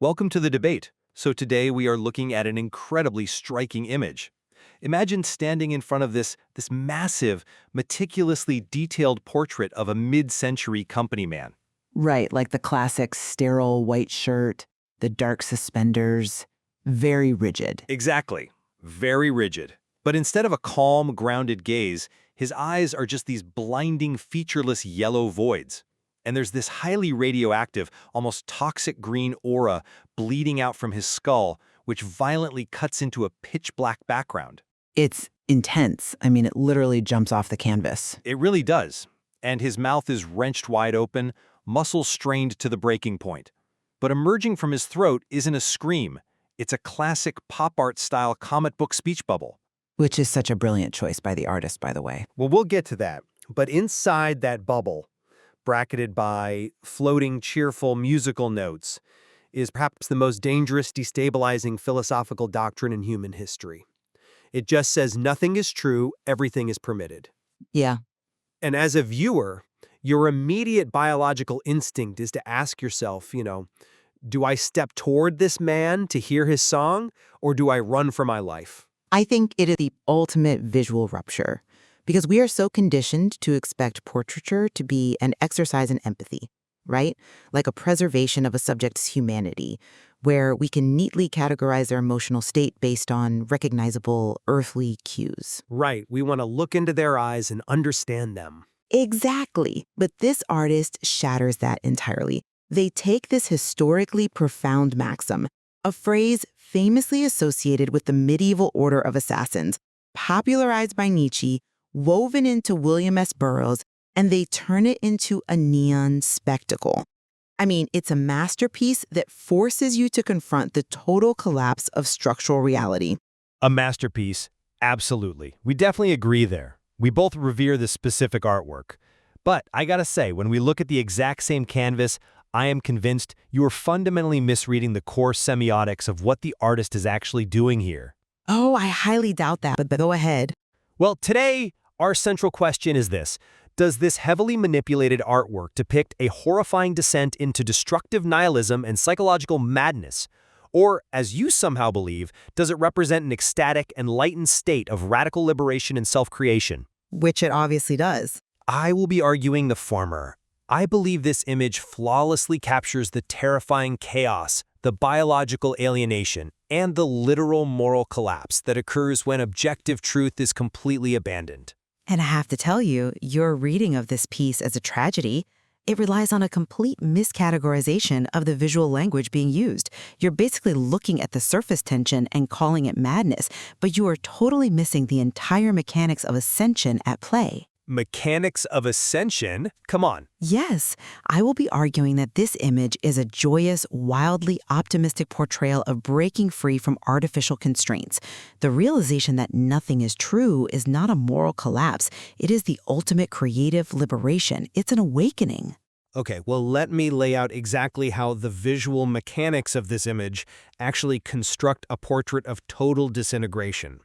Welcome to the debate. So today we are looking at an incredibly striking image. Imagine standing in front of this massive, meticulously detailed portrait of a mid-century company man. Right, like the classic sterile white shirt, the dark suspenders, very rigid. Exactly. Very rigid. But instead of a calm, grounded gaze, his eyes are just these blinding, featureless yellow voids. And there's this highly radioactive, almost toxic green aura bleeding out from his skull, which violently cuts into a pitch-black background. It's intense. I mean, it literally jumps off the canvas. It really does. And his mouth is wrenched wide open, muscles strained to the breaking point. But emerging from his throat isn't a scream. It's a classic pop art-style comic book speech bubble. Which is such a brilliant choice by the artist, by the way. Well, we'll get to that. But inside that bubble, bracketed by floating, cheerful musical notes, is perhaps the most dangerous, destabilizing philosophical doctrine in human history. It just says nothing is true, everything is permitted. Yeah. And as a viewer, your immediate biological instinct is to ask yourself, do I step toward this man to hear his song, or do I run for my life? I think it is the ultimate visual rupture because we are so conditioned to expect portraiture to be an exercise in empathy, right? Like a preservation of a subject's humanity, where we can neatly categorize their emotional state based on recognizable earthly cues. Right, we want to look into their eyes and understand them. Exactly. But this artist shatters that entirely. They take this historically profound maxim, a phrase famously associated with the medieval order of assassins, popularized by Nietzsche, woven into William S. Burroughs, and they turn it into a neon spectacle. I mean, it's a masterpiece that forces you to confront the total collapse of structural reality. A masterpiece, absolutely. We definitely agree there. We both revere this specific artwork. But I gotta say, when we look at the exact same canvas, I am convinced you are fundamentally misreading the core semiotics of what the artist is actually doing here. Oh, I highly doubt that, but go ahead. Well, today, our central question is this. Does this heavily manipulated artwork depict a horrifying descent into destructive nihilism and psychological madness? Or, as you somehow believe, does it represent an ecstatic, enlightened state of radical liberation and self-creation? Which it obviously does. I will be arguing the former. I believe this image flawlessly captures the terrifying chaos, the biological alienation, and the literal moral collapse that occurs when objective truth is completely abandoned. And I have to tell you, your reading of this piece as a tragedy, it relies on a complete miscategorization of the visual language being used. You're basically looking at the surface tension and calling it madness, but you are totally missing the entire mechanics of ascension at play. Mechanics of ascension? Come on. Yes, I will be arguing that this image is a joyous, wildly optimistic portrayal of breaking free from artificial constraints. The realization that nothing is true is not a moral collapse. It is the ultimate creative liberation. It's an awakening. Okay, well, let me lay out exactly how the visual mechanics of this image actually construct a portrait of total disintegration.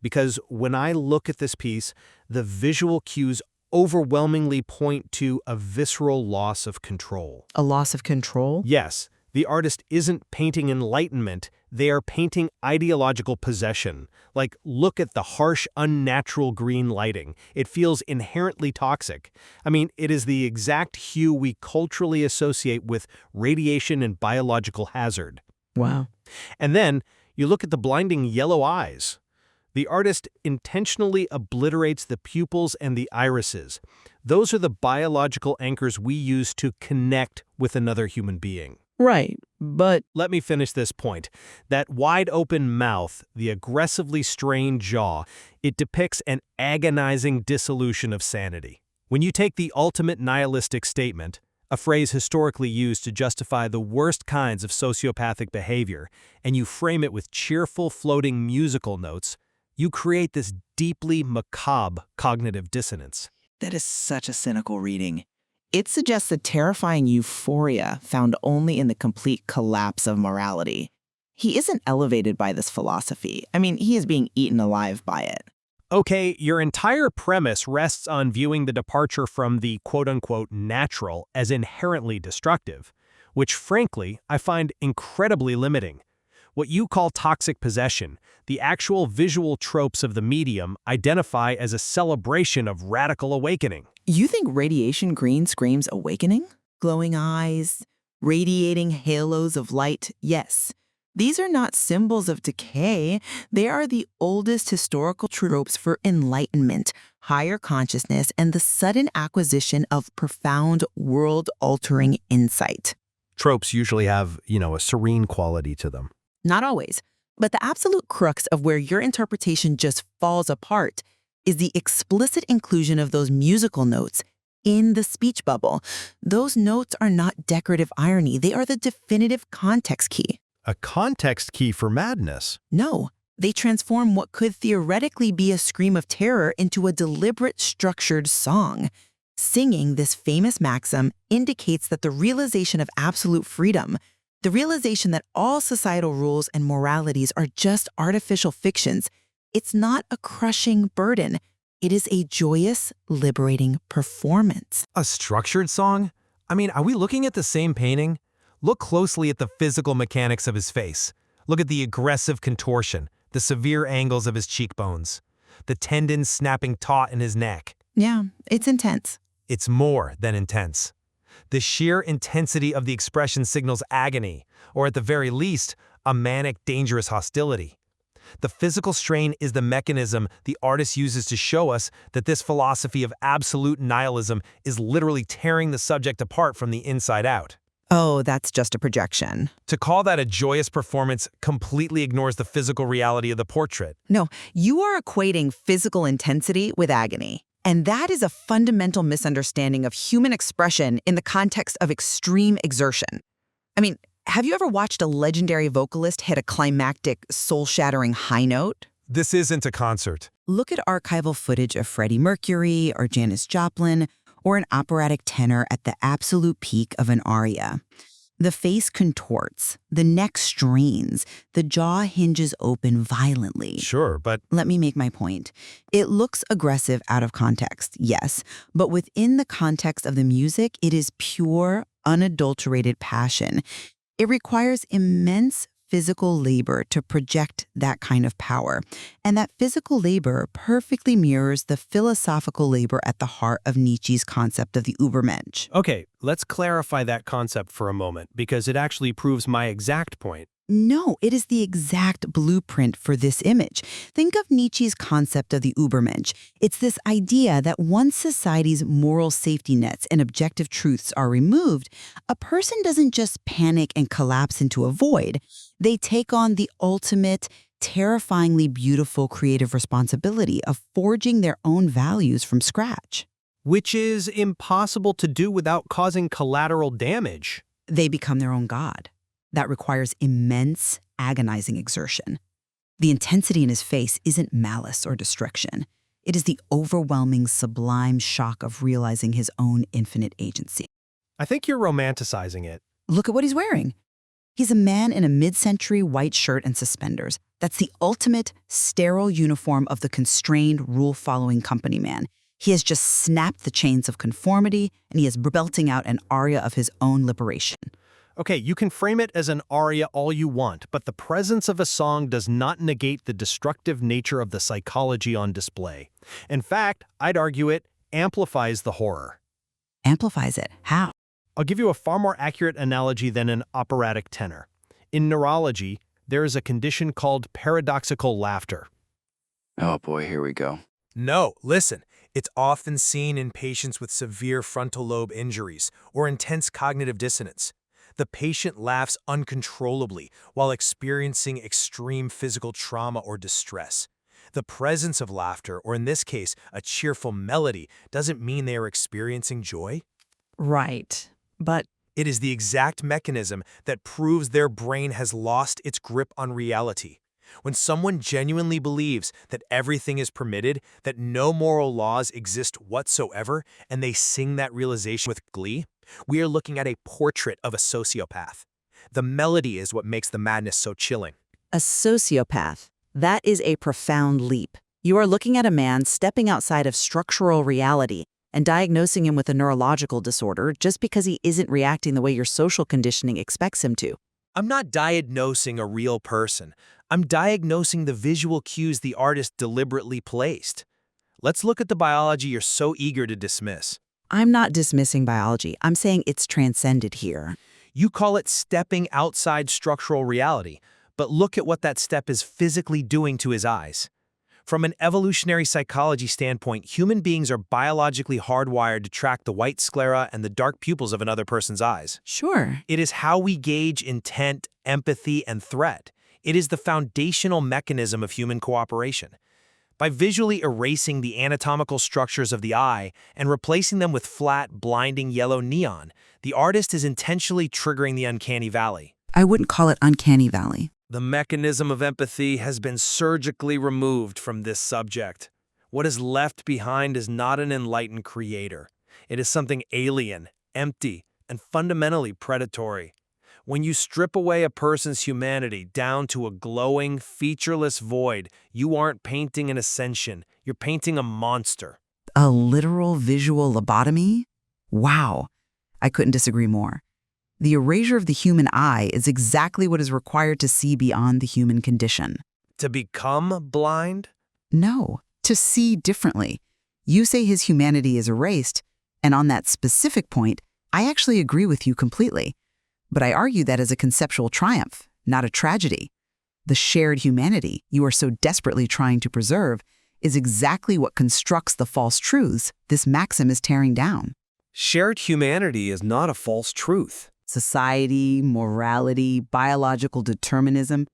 Because when I look at this piece, the visual cues overwhelmingly point to a visceral loss of control. A loss of control? Yes, the artist isn't painting enlightenment, they are painting ideological possession. Like, look at the harsh, unnatural green lighting. It feels inherently toxic. I mean, it is the exact hue we culturally associate with radiation and biological hazard. Wow. And then, you look at the blinding yellow eyes. The artist intentionally obliterates the pupils and the irises. Those are the biological anchors we use to connect with another human being. Right, but Let me finish this point. That wide-open mouth, the aggressively strained jaw, it depicts an agonizing dissolution of sanity. When you take the ultimate nihilistic statement, a phrase historically used to justify the worst kinds of sociopathic behavior, and you frame it with cheerful floating musical notes, you create this deeply macabre cognitive dissonance. that is such a cynical reading. It suggests a terrifying euphoria found only in the complete collapse of morality. He isn't elevated by this philosophy. I mean, he is being eaten alive by it. Okay, your entire premise rests on viewing the departure from the quote-unquote natural as inherently destructive. which frankly, I find incredibly limiting. What you call toxic possession, the actual visual tropes of the medium identify as a celebration of radical awakening. You think radiation green screams awakening? Glowing eyes, radiating halos of light, yes. These are not symbols of decay. They are the oldest historical tropes for enlightenment, higher consciousness, and the sudden acquisition of profound, world-altering insight. Tropes usually have, a serene quality to them. Not always, but the absolute crux of where your interpretation just falls apart is the explicit inclusion of those musical notes in the speech bubble. Those notes are not decorative irony. They are the definitive context key. A context key for madness. No, they transform what could theoretically be a scream of terror into a deliberate, structured song. Singing this famous maxim indicates that the realization of absolute freedom, the realization that all societal rules and moralities are just artificial fictions, it's not a crushing burden. It is a joyous, liberating performance. A structured song? I mean, are we looking at the same painting? Look closely at the physical mechanics of his face. Look at the aggressive contortion, the severe angles of his cheekbones, the tendons snapping taut in his neck. Yeah, it's intense. It's more than intense. The sheer intensity of the expression signals agony, or at the very least, a manic, dangerous hostility. The physical strain is the mechanism the artist uses to show us that this philosophy of absolute nihilism is literally tearing the subject apart from the inside out. Oh, that's just a projection. To call that a joyous performance completely ignores the physical reality of the portrait. No, you are equating physical intensity with agony. And that is a fundamental misunderstanding of human expression in the context of extreme exertion. I mean, have you ever watched a legendary vocalist hit a climactic, soul-shattering high note? This isn't a concert. Look at archival footage of Freddie Mercury or Janis Joplin or an operatic tenor at the absolute peak of an aria. The face contorts, the neck strains, the jaw hinges open violently. Sure, but Let me make my point. It looks aggressive out of context, yes, but within the context of the music, it is pure, unadulterated passion. It requires immense physical labor to project that kind of power, and that physical labor perfectly mirrors the philosophical labor at the heart of Nietzsche's concept of the Übermensch. okay, let's clarify that concept for a moment, because it actually proves my exact point. No, it is the exact blueprint for this image. Think of Nietzsche's concept of the Übermensch. It's this idea that once society's moral safety nets and objective truths are removed, a person doesn't just panic and collapse into a void. They take on the ultimate, terrifyingly beautiful creative responsibility of forging their own values from scratch. Which is impossible to do without causing collateral damage. They become their own god. That requires immense, agonizing exertion. The intensity in his face isn't malice or destruction. It is the overwhelming, sublime shock of realizing his own infinite agency. I think you're romanticizing it. Look at what he's wearing. He's a man in a mid-century white shirt and suspenders. That's the ultimate, sterile uniform of the constrained, rule-following company man. He has just snapped the chains of conformity, and he is belting out an aria of his own liberation. Okay, you can frame it as an aria all you want, but the presence of a song does not negate the destructive nature of the psychology on display. In fact, I'd argue it amplifies the horror. Amplifies it. How? I'll give you a far more accurate analogy than an operatic tenor. In neurology, there is a condition called paradoxical laughter. Oh boy, here we go. No, listen. It's often seen in patients with severe frontal lobe injuries or intense cognitive dissonance. The patient laughs uncontrollably while experiencing extreme physical trauma or distress. The presence of laughter, or in this case, a cheerful melody, doesn't mean they are experiencing joy. Right. But It is the exact mechanism that proves their brain has lost its grip on reality. When someone genuinely believes that everything is permitted, that no moral laws exist whatsoever, and they sing that realization with glee, we are looking at a portrait of a sociopath. The melody is what makes the madness so chilling. a sociopath, that is a profound leap. You are looking at a man stepping outside of structural reality, and diagnosing him with a neurological disorder just because he isn't reacting the way your social conditioning expects him to. I'm not diagnosing a real person. I'm diagnosing the visual cues the artist deliberately placed. Let's look at the biology you're so eager to dismiss. I'm not dismissing biology. I'm saying it's transcended here. You call it stepping outside structural reality, but look at what that step is physically doing to his eyes. From an evolutionary psychology standpoint, human beings are biologically hardwired to track the white sclera and the dark pupils of another person's eyes. Sure. It is how we gauge intent, empathy, and threat. It is the foundational mechanism of human cooperation. By visually erasing the anatomical structures of the eye and replacing them with flat, blinding yellow neon, the artist is intentionally triggering the uncanny valley. I wouldn't call it uncanny valley. The mechanism of empathy has been surgically removed from this subject. What is left behind is not an enlightened creator. It is something alien, empty, and fundamentally predatory. When you strip away a person's humanity down to a glowing, featureless void, you aren't painting an ascension, you're painting a monster. A literal visual lobotomy? Wow. I couldn't disagree more. The erasure of the human eye is exactly what is required to see beyond the human condition. To become blind? No, to see differently. You say his humanity is erased, and on that specific point, I actually agree with you completely. But I argue that as a conceptual triumph, not a tragedy. The shared humanity you are so desperately trying to preserve is exactly what constructs the false truths this maxim is tearing down. Shared humanity is not a false truth. Society, morality, biological determinism,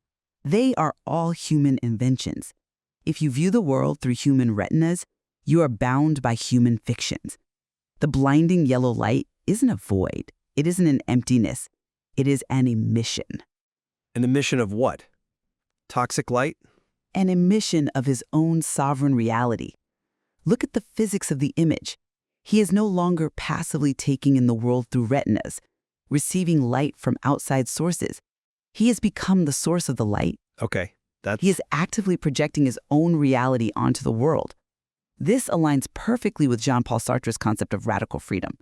they are all human inventions. If you view the world through human retinas, you are bound by human fictions. The blinding yellow light isn't a void. It isn't an emptiness. It is an emission. An emission of what? Toxic light? An emission of his own sovereign reality. Look at the physics of the image. He is no longer passively taking in the world through retinas, receiving light from outside sources. He has become the source of the light. Okay, that's... He is actively projecting his own reality onto the world. This aligns perfectly with Jean-Paul Sartre's concept of radical freedom,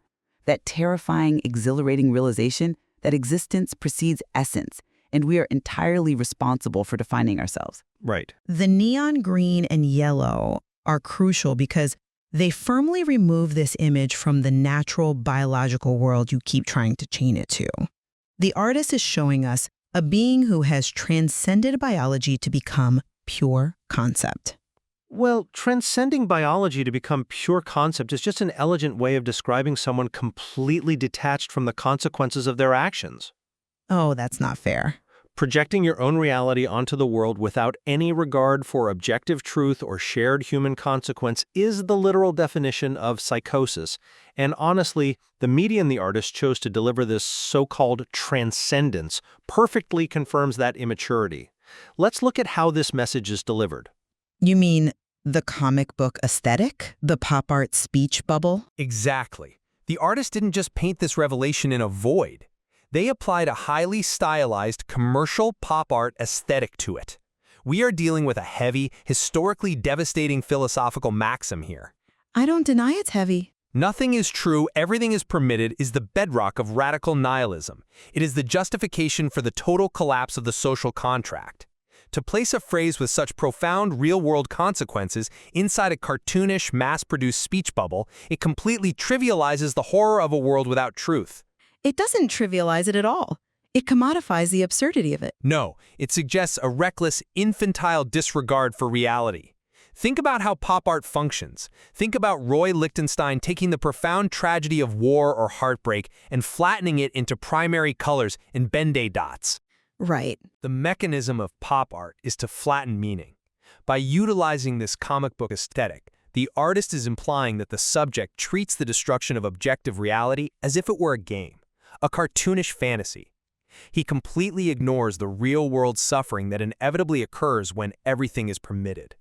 that terrifying, exhilarating realization that existence precedes essence, and we are entirely responsible for defining ourselves. Right. The neon green and yellow are crucial because they firmly remove this image from the natural biological world you keep trying to chain it to. The artist is showing us a being who has transcended biology to become pure concept. Well, transcending biology to become pure concept is just an elegant way of describing someone completely detached from the consequences of their actions. Oh, that's not fair. Projecting your own reality onto the world without any regard for objective truth or shared human consequence is the literal definition of psychosis. And honestly, the medium the artist chose to deliver this so-called transcendence perfectly confirms that immaturity. Let's look at how this message is delivered. You mean the comic book aesthetic? The pop art speech bubble? Exactly. The artist didn't just paint this revelation in a void. They applied a highly stylized commercial pop art aesthetic to it. We are dealing with a heavy, historically devastating philosophical maxim here. I don't deny it's heavy. Nothing is true, everything is permitted is the bedrock of radical nihilism. It is the justification for the total collapse of the social contract. To place a phrase with such profound real-world consequences inside a cartoonish, mass-produced speech bubble, it completely trivializes the horror of a world without truth. It doesn't trivialize it at all. It commodifies the absurdity of it. No, it suggests a reckless, infantile disregard for reality. Think about how pop art functions. Think about Roy Lichtenstein taking the profound tragedy of war or heartbreak and flattening it into primary colors and Ben-Day dots. Right. The mechanism of pop art is to flatten meaning. By utilizing this comic book aesthetic, the artist is implying that the subject treats the destruction of objective reality as if it were a game, a cartoonish fantasy. He completely ignores the real-world suffering that inevitably occurs when everything is permitted.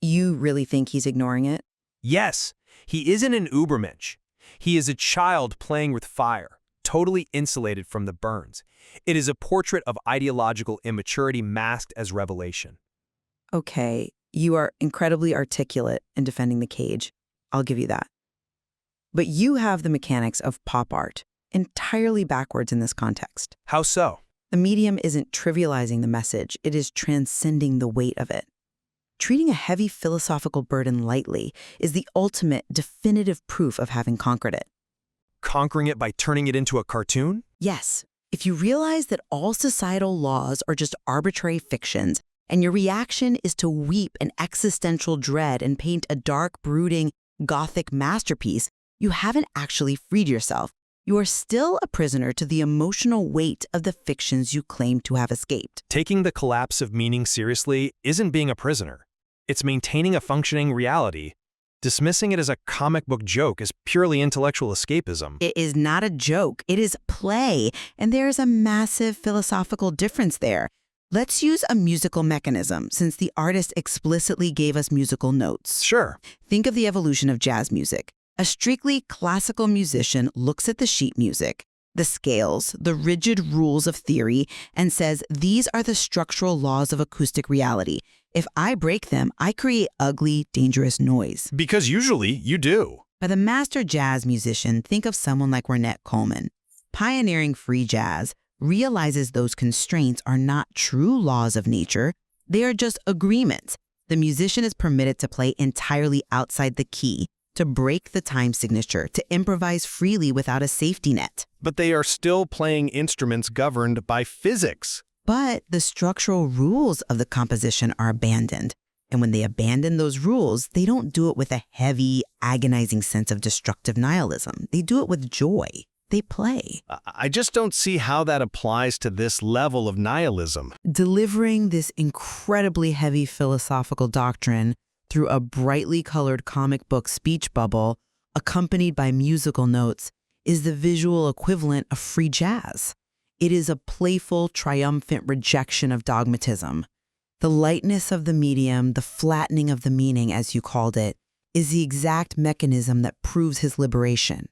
You really think he's ignoring it? Yes, he isn't an Ubermensch. He is a child playing with fire, totally insulated from the burns. It is a portrait of ideological immaturity masked as revelation. Okay, you are incredibly articulate in defending the cage. I'll give you that. But you have the mechanics of pop art entirely backwards in this context. How so? The medium isn't trivializing the message, it is transcending the weight of it. Treating a heavy philosophical burden lightly is the ultimate, definitive proof of having conquered it. Conquering it by turning it into a cartoon? Yes, if you realize that all societal laws are just arbitrary fictions, and your reaction is to weep in existential dread and paint a dark, brooding, Gothic masterpiece, you haven't actually freed yourself. You are still a prisoner to the emotional weight of the fictions you claim to have escaped. Taking the collapse of meaning seriously isn't being a prisoner. It's maintaining a functioning reality. Dismissing it as a comic book joke is purely intellectual escapism. It is not a joke, it is play, and there is a massive philosophical difference there. Let's use a musical mechanism, since the artist explicitly gave us musical notes. Sure. Think of the evolution of jazz music. A strictly classical musician looks at the sheet music, the scales, the rigid rules of theory, and says, these are the structural laws of acoustic reality. If I break them, I create ugly, dangerous noise. Because usually you do. But the master jazz musician, think of someone like Ornette Coleman, pioneering free jazz, realizes those constraints are not true laws of nature. They are just agreements. The musician is permitted to play entirely outside the key, to break the time signature, to improvise freely without a safety net. But they are still playing instruments governed by physics. But the structural rules of the composition are abandoned. And when they abandon those rules, they don't do it with a heavy, agonizing sense of destructive nihilism. They do it with joy. They play. I just don't see how that applies to this level of nihilism. Delivering this incredibly heavy philosophical doctrine through a brightly colored comic book speech bubble, accompanied by musical notes, is the visual equivalent of free jazz. It is a playful, triumphant rejection of dogmatism. The lightness of the medium, the flattening of the meaning, as you called it, is the exact mechanism that proves his liberation.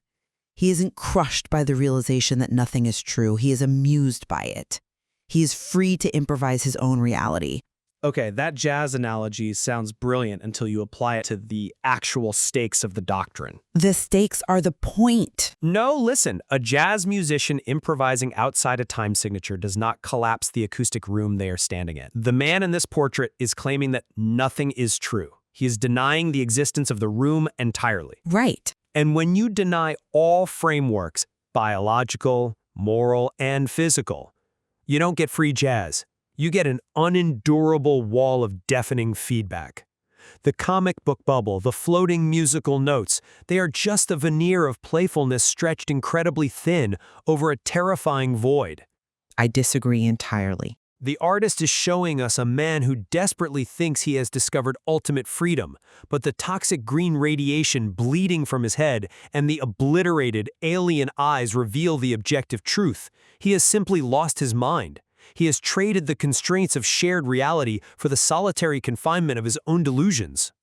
He isn't crushed by the realization that nothing is true. He is amused by it. He is free to improvise his own reality. Okay, that jazz analogy sounds brilliant until you apply it to the actual stakes of the doctrine. The stakes are the point. No, listen, a jazz musician improvising outside a time signature does not collapse the acoustic room they are standing in. The man in this portrait is claiming that nothing is true. He is denying the existence of the room entirely. Right. And when you deny all frameworks, biological, moral, and physical, you don't get free jazz. You get an unendurable wall of deafening feedback. The comic book bubble, the floating musical notes, they are just a veneer of playfulness stretched incredibly thin over a terrifying void. I disagree entirely. The artist is showing us a man who desperately thinks he has discovered ultimate freedom, but the toxic green radiation bleeding from his head and the obliterated, alien eyes reveal the objective truth. He has simply lost his mind. He has traded the constraints of shared reality for the solitary confinement of his own delusions.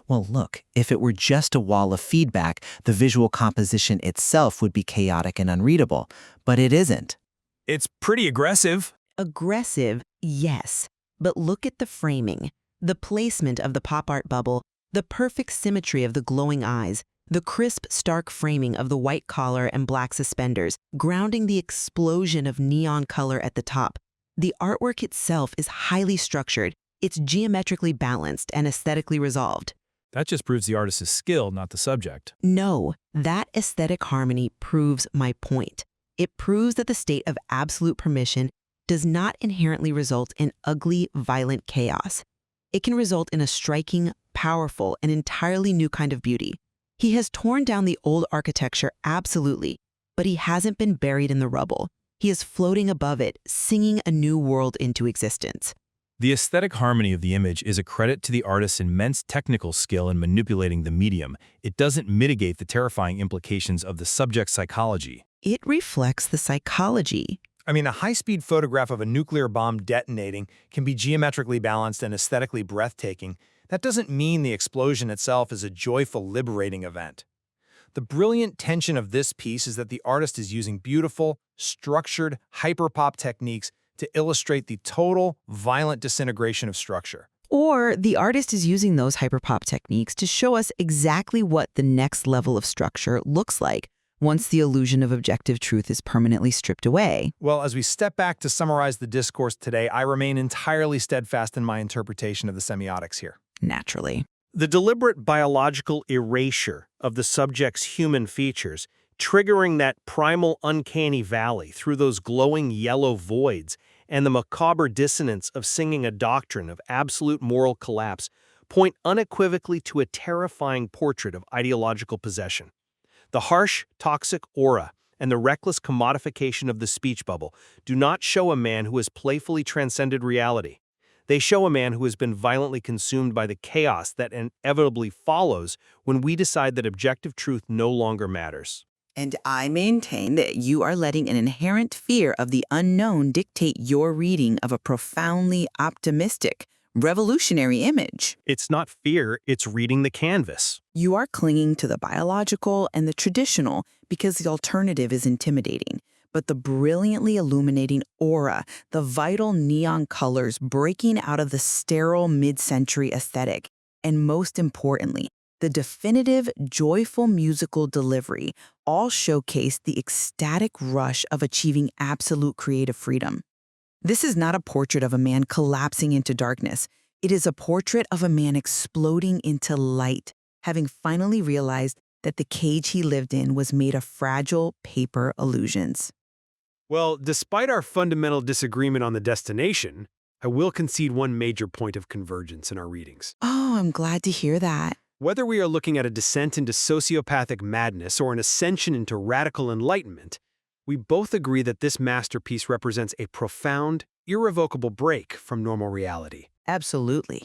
Well, look, if it were just a wall of feedback, the visual composition itself would be chaotic and unreadable. But it isn't. It's pretty aggressive. Aggressive, yes. But look at the framing, the placement of the pop art bubble, the perfect symmetry of the glowing eyes, the crisp, stark framing of the white collar and black suspenders, grounding the explosion of neon color at the top. The artwork itself is highly structured. It's geometrically balanced and aesthetically resolved. That just proves the artist's skill, not the subject. No, that aesthetic harmony proves my point. It proves that the state of absolute permission does not inherently result in ugly, violent chaos. It can result in a striking, powerful, and entirely new kind of beauty. He has torn down the old architecture, absolutely, but he hasn't been buried in the rubble. He is floating above it, singing a new world into existence. The aesthetic harmony of the image is a credit to the artist's immense technical skill in manipulating the medium. It doesn't mitigate the terrifying implications of the subject's psychology. It reflects the psychology. I mean, a high-speed photograph of a nuclear bomb detonating can be geometrically balanced and aesthetically breathtaking. That doesn't mean the explosion itself is a joyful, liberating event. The brilliant tension of this piece is that the artist is using beautiful, structured, hyperpop techniques to illustrate the total, violent disintegration of structure. Or the artist is using those hyperpop techniques to show us exactly what the next level of structure looks like once the illusion of objective truth is permanently stripped away. Well, as we step back to summarize the discourse today, I remain entirely steadfast in my interpretation of the semiotics here. Naturally. The deliberate biological erasure of the subject's human features, triggering that primal uncanny valley through those glowing yellow voids, and the macabre dissonance of singing a doctrine of absolute moral collapse point unequivocally to a terrifying portrait of ideological possession. The harsh, toxic aura and the reckless commodification of the speech bubble do not show a man who has playfully transcended reality. They show a man who has been violently consumed by the chaos that inevitably follows when we decide that objective truth no longer matters. And I maintain that you are letting an inherent fear of the unknown dictate your reading of a profoundly optimistic, revolutionary image. It's not fear, it's reading the canvas. You are clinging to the biological and the traditional because the alternative is intimidating. But the brilliantly illuminating aura, the vital neon colors breaking out of the sterile mid-century aesthetic, and most importantly, the definitive, joyful musical delivery all showcase the ecstatic rush of achieving absolute creative freedom. This is not a portrait of a man collapsing into darkness. It is a portrait of a man exploding into light, having finally realized that the cage he lived in was made of fragile paper illusions. Well, despite our fundamental disagreement on the destination, I will concede one major point of convergence in our readings. Oh, I'm glad to hear that. Whether we are looking at a descent into sociopathic madness or an ascension into radical enlightenment, we both agree that this masterpiece represents a profound, irrevocable break from normal reality. Absolutely.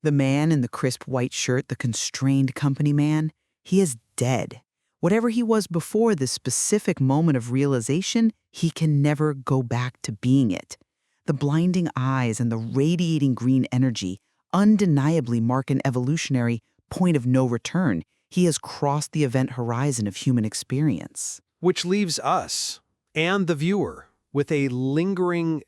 The man in the crisp white shirt, the constrained company man, he is dead. Whatever he was before this specific moment of realization, he can never go back to being it. The blinding eyes and the radiating green energy undeniably mark an evolutionary point of no return. He has crossed the event horizon of human experience. Which leaves us, and the viewer, with a lingering,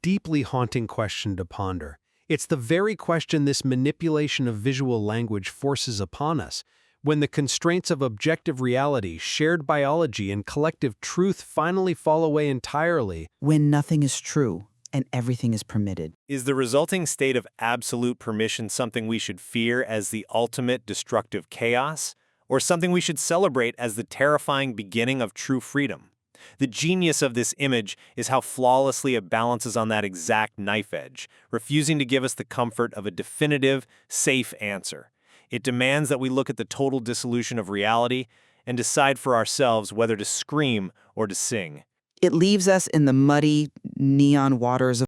deeply haunting question to ponder. It's the very question this manipulation of visual language forces upon us. When the constraints of objective reality, shared biology, and collective truth finally fall away entirely. When nothing is true and everything is permitted. Is the resulting state of absolute permission something we should fear as the ultimate destructive chaos, or something we should celebrate as the terrifying beginning of true freedom? The genius of this image is how flawlessly it balances on that exact knife edge, refusing to give us the comfort of a definitive, safe answer. It demands that we look at the total dissolution of reality and decide for ourselves whether to scream or to sing. It leaves us in the muddy, neon waters of